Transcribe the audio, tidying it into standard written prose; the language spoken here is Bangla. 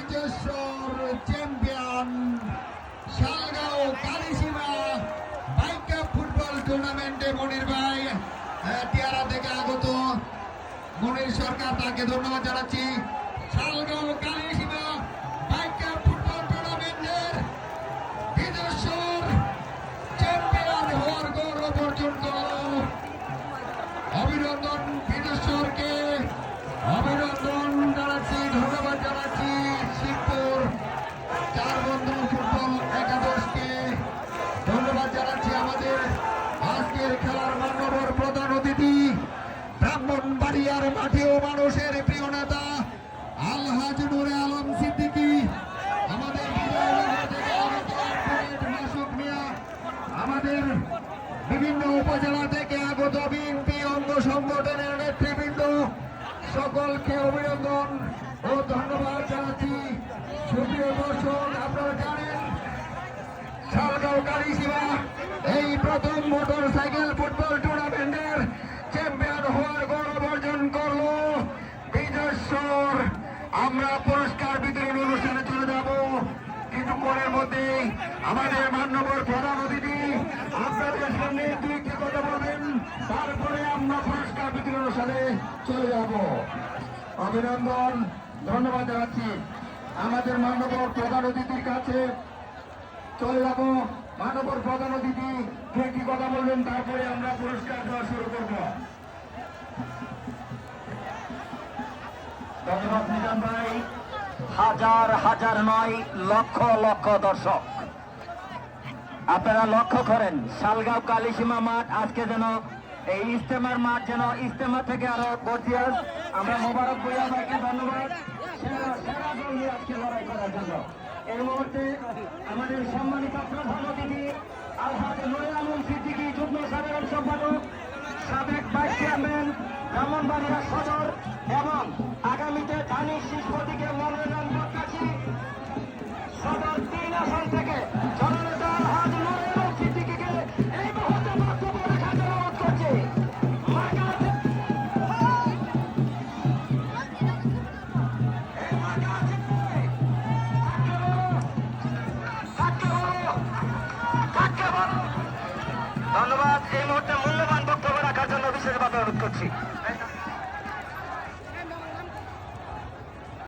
বিজেশ্বর champion Shalgaon Kalisima bike cup football টুর্নামেন্টে মনির ভাই টিয়ারা থেকে আগত মনির সরকার, তাকে ধন্যবাদ জানাচ্ছি। Shalgaon Kalisima bike cup football টুর্নামেন্টের বিজেশ্বর চ্যাম্পিয়ন হওয়ার গৌরব অর্জন করল। অভিনন্দন বিজেশ্বরকে, অভিনন্দন জানাচ্ছি, ধন্যবাদ জানাচ্ছি শিবপুর চার বন্ধু ফুটবল একাদশকে ধন্যবাদ জানাচ্ছি। আমাদের আজকের খেলার মান্যবর প্রধান অতিথি ব্রাহ্মণবাড়িয়ার মাটি ও মানুষের প্রিয় নেতা আলহাজ নুরে আলম সিদ্দিকী, আমাদের আমাদের বিভিন্ন উপজেলা থেকে আগত বিএনপি অঙ্গ সংগঠনের নেতৃবৃন্দ সকলকে অভিনন্দন ও ধন্যবাদ জানাচ্ছি। সুপ্রিয় দর্শক, আপনারা জানেন শালগাঁও কালিসীমা এই প্রথম মোটর সাইকেল ফুটবল টুর্নামেন্টের চ্যাম্পিয়ন হওয়ার গৌরব অর্জন করল বিজেশ্বর। আমরা পুরস্কার বিতরণ অনুষ্ঠানে চলে যাব কিছুক্ষণের মধ্যে। আমাদের মান্যবর প্রধান অতিথি আপনাদের সামনে দুইটি কথা বলবেন, তারপরে আমরা পুরস্কার বিতরণ অনুষ্ঠানে চলে যাব। অভিনন্দন, ধন্যবাদ জানাচ্ছি। আমাদের মান্যবর প্রধান অতিথির কাছে চলে যাব। মানবর প্রধান অতিথি দুইটি কথা বলবেন, তারপরে আমরা পুরস্কার দেওয়া শুরু করব। ধন্যবাদ নিজাম ভাই। হাজার হাজার নয়, লক্ষ লক্ষ দর্শক আপনারা লক্ষ্য করেন শালগাঁও কালিসীমা মাঠ আজকে যেন এই ইজতেমার মাঠ যেন ইজতেমা থেকে আরো গর্জিয়াস। আমরা মোবারক ভূঁইয়া ভাইকে ধন্যবাদ সেরা দল নিয়ে আজকে লড়াই করার জন্য। এই মুহূর্তে আমাদের সম্মানিত প্রধান অতিথি আলহাজ নুরে আলম সিদ্দিকী, যুগ্ম সাধারণ সম্পাদক, সাবেক ভাইস চেয়ারম্যান ব্রাহ্মণবাড়িয়া সদর এবং আগামীতে ধানের শীষ প্রতীকে মনোনয়ন প্রত্যাশী সদর 3 আসন থেকে জননেতা আলহাজ নুরে আলম সিদ্দিকীকে এই মুহূর্তে বক্তব্য রাখার জন্য অনুরোধ করছি। ধন্যবাদ। এই মুহূর্তে মূল্যবান বক্তব্য রাখার জন্য বিশেষভাবে অনুরোধ করছি।